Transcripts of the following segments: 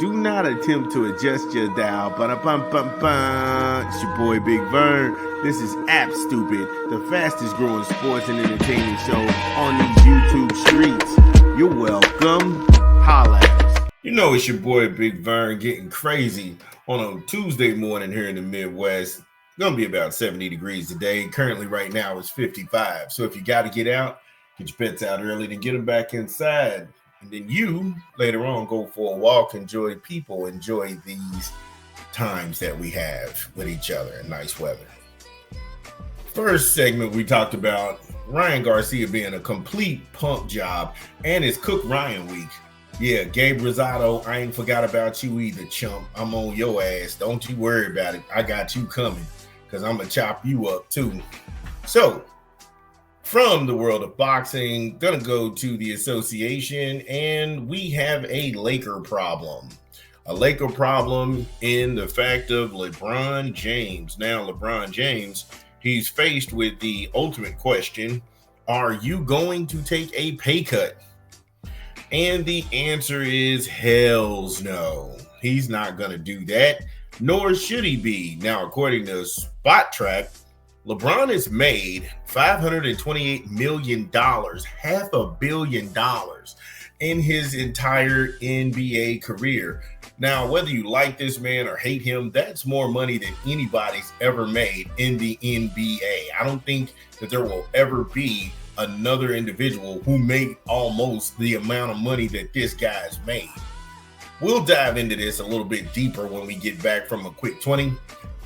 Do not attempt to adjust your dial. Ba-da-bum-bum-bum. It's your boy Big Vern. This is App Stupid, the fastest growing sports and entertainment show on these YouTube streets. You're welcome. Holla at us. You know it's your boy Big Vern getting crazy on a Tuesday morning here in the Midwest. It's going to be about 70 degrees today. Currently right now it's 55. So if you got to get out, get your pets out early and get them back inside. And then you, later on, go for a walk, enjoy people, enjoy these times that we have with each other in nice weather. First segment, we talked about Ryan Garcia being a complete pump job, and it's Cook Ryan week. Yeah, Gabe Rosado, I ain't forgot about you either, chump. I'm on your ass. Don't you worry about it. I got you coming because I'm going to chop you up too. So, from the world of boxing, gonna go to the association, and we have a Laker problem. A Laker problem in the fact of LeBron James. Now, LeBron James, he's faced with the ultimate question: are you going to take a pay cut? And the answer is hells no. He's not gonna do that, nor should he be. Now, according to Spot Track, LeBron has made $528 million, $500 million in his entire NBA career. Now, whether you like this man or hate him, that's more money than anybody's ever made in the NBA. I don't think that there will ever be another individual who made almost the amount of money that this guy's made. We'll dive into this a little bit deeper when we get back from a quick 20.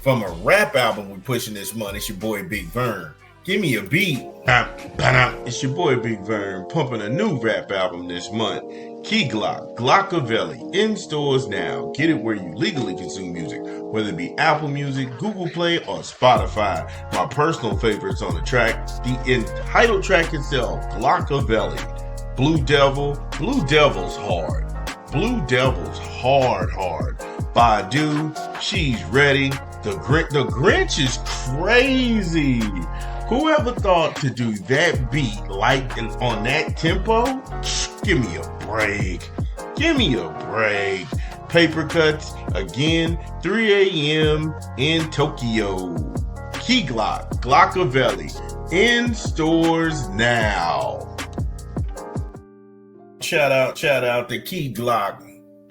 From a rap album we pushing this month, it's your boy Big Vern. Give me a beat. It's your boy Big Vern pumping a new rap album this month. Key Glock, Glockavelli, in stores now. Get it where you legally consume music, whether it be Apple Music, Google Play, or Spotify. My personal favorites on the track, the entitled track itself, Glockavelli. Blue Devil's hard. Blue Devil's hard. Badu, she's ready. The Grinch is crazy. Whoever thought to do that beat like on that tempo? Give me a break. Paper Cuts, again, 3 a.m. in Tokyo. Key Glock, Glockavelli, in stores now. Shout out to Key Glock,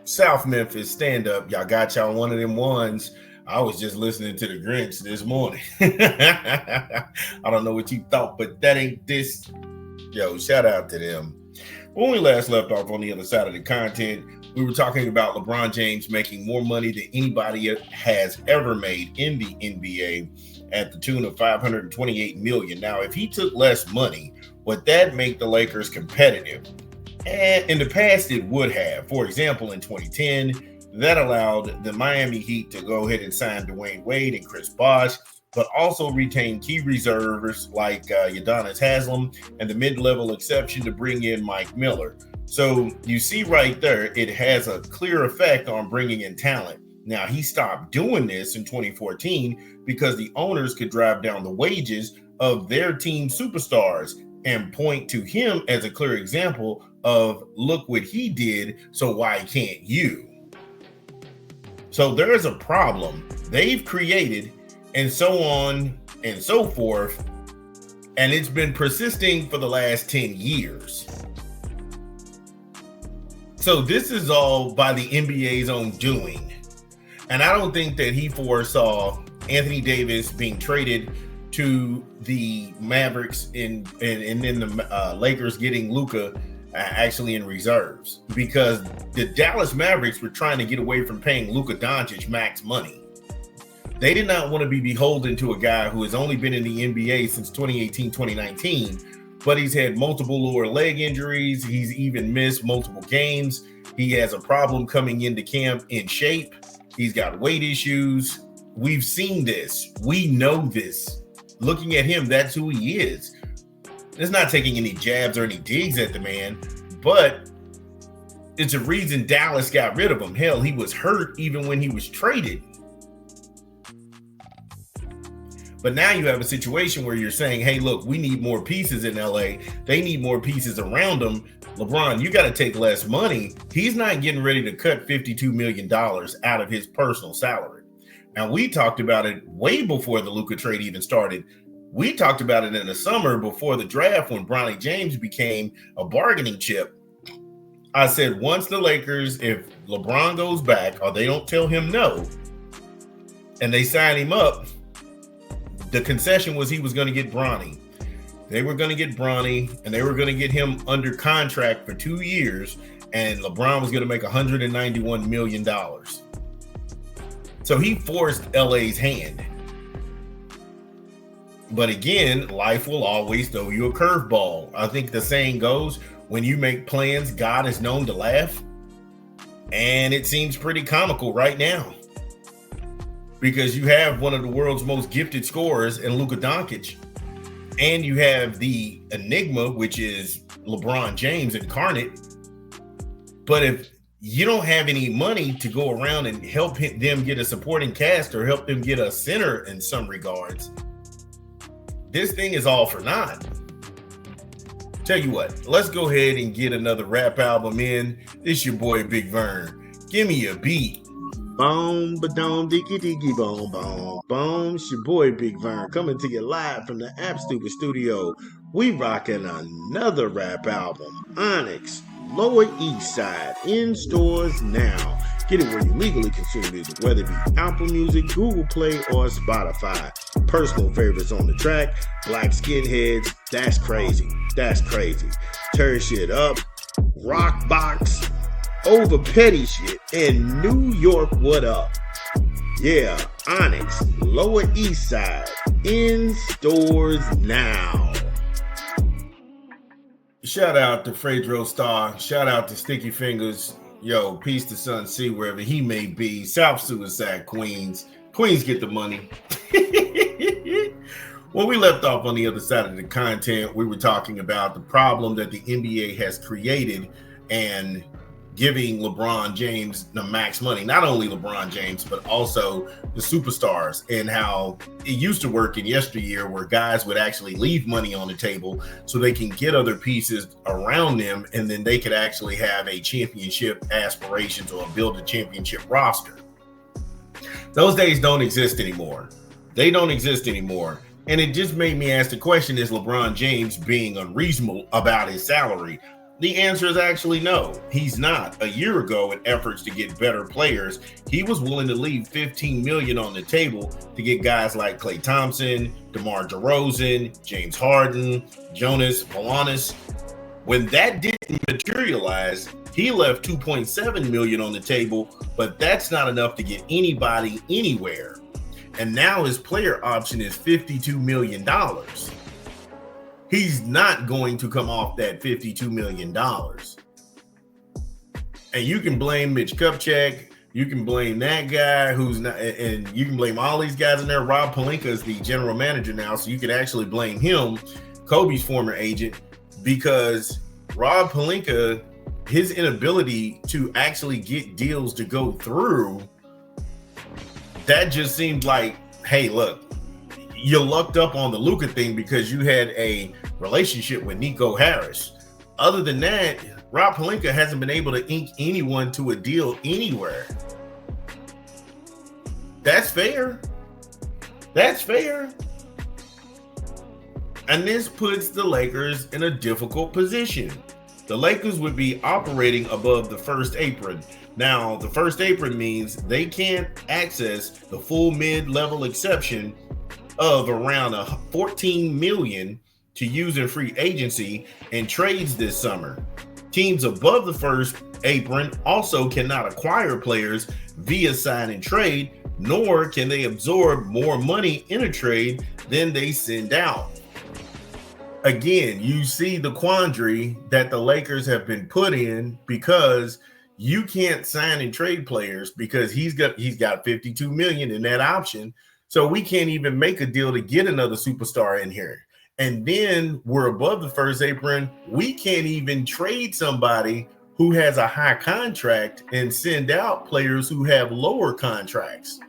South Memphis, stand up. Y'all got y'all one of them ones. I was just listening to the Grinch this morning. I don't know what you thought, but that ain't this. Yo, shout out to them. When we last left off on the other side of the content, we were talking about LeBron James making more money than anybody has ever made in the NBA at the tune of $528 million. Now, if he took less money, would that make the Lakers competitive? And in the past, it would have. For example, in 2010, that allowed the Miami Heat to go ahead and sign Dwayne Wade and Chris Bosh, but also retain key reserves like Udonis Haslem and the mid-level exception to bring in Mike Miller. So you see right there, it has a clear effect on bringing in talent. Now, he stopped doing this in 2014 because the owners could drive down the wages of their team superstars and point to him as a clear example of, look what he did, so why can't you? So there is a problem they've created, and so on and so forth, and it's been persisting for the last 10 years. So this is all by the NBA's own doing. And I don't think that he foresaw Anthony Davis being traded to the Mavericks and then the Lakers getting Luka actually in reserves, because the Dallas Mavericks were trying to get away from paying Luka Doncic max money. They did not want to be beholden to a guy who has only been in the NBA since 2018, 2019, but he's had multiple lower leg injuries. He's even missed multiple games. He has a problem coming into camp in shape. He's got weight issues. We've seen this. We know this. Looking at him, that's who he is. It's not taking any jabs or any digs at the man, but it's a reason Dallas got rid of him. Hell, he was hurt even when he was traded. But now you have a situation where you're saying, hey, look, we need more pieces in LA. They need more pieces around them. LeBron, you got to take less money. He's not getting ready to cut $52 million out of his personal salary. Now, we talked about it way before the Luka trade even started. We talked about it in the summer before the draft when Bronny James became a bargaining chip. I said, once the Lakers, if LeBron goes back or they don't tell him no and they sign him up, the concession was he was going to get Bronny. They were going to get Bronny, and they were going to get him under contract for 2 years, and LeBron was going to make $191 million. So he forced LA's hand. But again, life will always throw you a curveball. I think the saying goes, when you make plans, God is known to laugh. And it seems pretty comical right now, because you have one of the world's most gifted scorers in Luka Doncic. And you have the enigma, which is LeBron James incarnate. But if you don't have any money to go around and help them get a supporting cast or help them get a center in some regards, this thing is all for naught. Tell you what, let's go ahead and get another rap album in. This your boy Big Vern. Give me a beat. Boom, ba-dum, diggy, boom, boom, boom. It's your boy Big Vern coming to you live from the App Stupid Studio. We rocking another rap album, Onyx, Lower East Side, in stores now. Get it where you legally consume music, whether it be Apple Music, Google Play, or Spotify. Personal favorites on the track, Black Skinheads, that's crazy, that's crazy. Turn shit up, Rock Box, Over Petty Shit, and New York, what up? Yeah, Onyx, Lower East Side, in stores now. Shout out to Fredro Star, shout out to Sticky Fingers. Yo, peace to Son C, wherever he may be. South Suicide Queens. Queens get the money. When we left off on the other side of the content, we were talking about the problem that the NBA has created and giving LeBron James the max money. Not only LeBron James, but also the superstars, and how it used to work in yesteryear where guys would actually leave money on the table so they can get other pieces around them, and then they could actually have a championship aspirations or build a championship roster. Those days don't exist anymore. They don't exist anymore. And it just made me ask the question, is LeBron James being unreasonable about his salary? The answer is actually no, he's not. A year ago, in efforts to get better players, he was willing to leave $15 million on the table to get guys like Klay Thompson, DeMar DeRozan, James Harden, Jonas Valanciunas. When that didn't materialize, he left $2.7 million on the table, but that's not enough to get anybody anywhere. And now his player option is $52 million. He's not going to come off that $52 million. And you can blame Mitch Kupchak. You can blame that guy who's not, and you can blame all these guys in there. Rob Pelinka is the general manager now, so you could actually blame him, Kobe's former agent, because Rob Pelinka, his inability to actually get deals to go through, that just seemed like, hey, look, you lucked up on the Luka thing because you had a relationship with Nico Harris. Other than that, Rob Pelinka hasn't been able to ink anyone to a deal anywhere. That's fair. That's fair. And this puts the Lakers in a difficult position. The Lakers would be operating above the first apron. Now, the first apron means they can't access the full mid-level exception of around $14 million to use in free agency and trades this summer. Teams above the first apron also cannot acquire players via sign and trade, nor can they absorb more money in a trade than they send out. Again, you see the quandary that the Lakers have been put in, because you can't sign and trade players because he's got $52 million in that option. So we can't even make a deal to get another superstar in here. And then we're above the first apron. We can't even trade somebody who has a high contract and send out players who have lower contracts.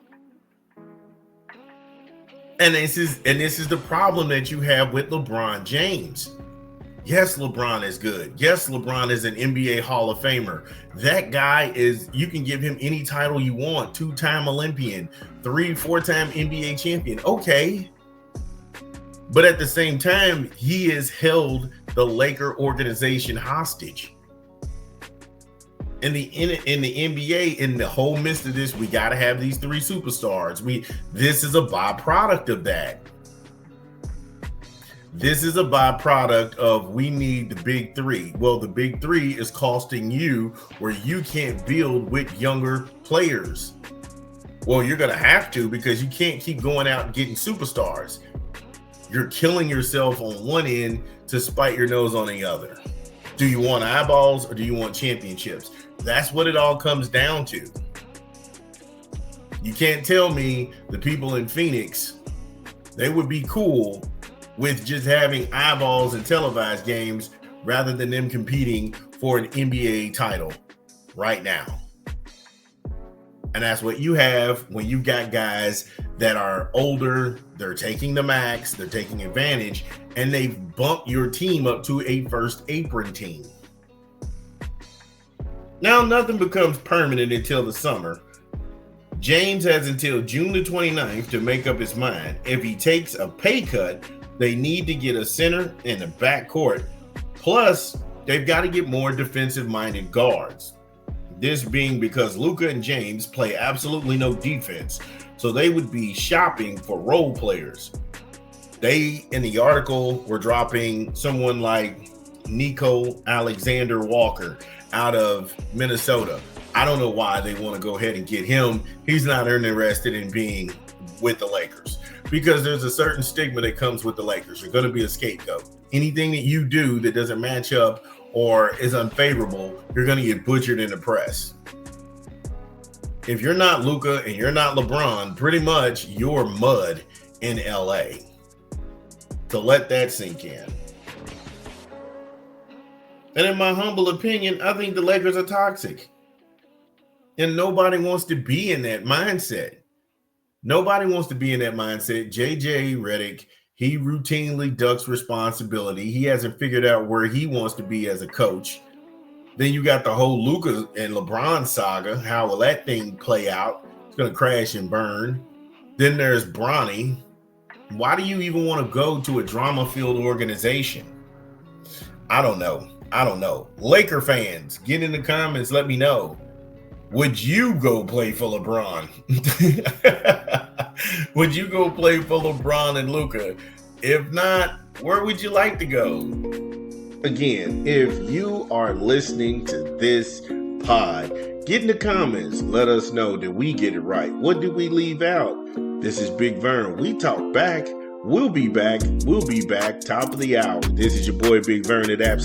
And this is the problem that you have with LeBron James. Yes, LeBron is good. Yes, LeBron is an NBA Hall of Famer. That guy is, you can give him any title you want. 2-time Olympian, 4-time NBA champion. Okay. But at the same time, he has held the Laker organization hostage. In the NBA, in the whole midst of this, we got to have these 3 superstars. This is a byproduct of that. This is a byproduct of we need the big 3. Well, the big 3 is costing you where you can't build with younger players. Well, you're going to have to, because you can't keep going out and getting superstars. You're killing yourself on one end to spite your nose on the other. Do you want eyeballs or do you want championships? That's what it all comes down to. You can't tell me the people in Phoenix, they would be cool with just having eyeballs and televised games rather than them competing for an NBA title right now. And that's what you have when you got guys that are older, they're taking the max, they're taking advantage, and they've bumped your team up to a first apron team. Now, nothing becomes permanent until the summer. James has until June the 29th to make up his mind. If he takes a pay cut, they need to get a center in the backcourt. Plus, they've got to get more defensive-minded guards. This being because Luka and James play absolutely no defense, so they would be shopping for role players. They, in the article, were dropping someone like Nico Alexander Walker out of Minnesota. I don't know why they want to go ahead and get him. He's not interested in being with the Lakers because there's a certain stigma that comes with the Lakers. You're going to be a scapegoat. Anything that you do that doesn't match up or is unfavorable, you're going to get butchered in the press. If you're not Luka and you're not LeBron, pretty much you're mud in LA. So let that sink in. And in my humble opinion, I think the Lakers are toxic. And nobody wants to be in that mindset. Nobody wants to be in that mindset. JJ Redick, he routinely ducks responsibility. He hasn't figured out where he wants to be as a coach. Then you got the whole Luka and LeBron saga. How will that thing play out? It's going to crash and burn. Then there's Bronny. Why do you even want to go to a drama-filled organization? I don't know. Laker fans, get in the comments. Let me know. Would you go play for LeBron? Would you go play for LeBron and Luka? If not, where would you like to go? Again, if you are listening to this pod, get in the comments. Let us know that we get it right. What did we leave out? This is Big Vern. We talk back. We'll be back. Top of the hour. This is your boy Big Vern at Apps.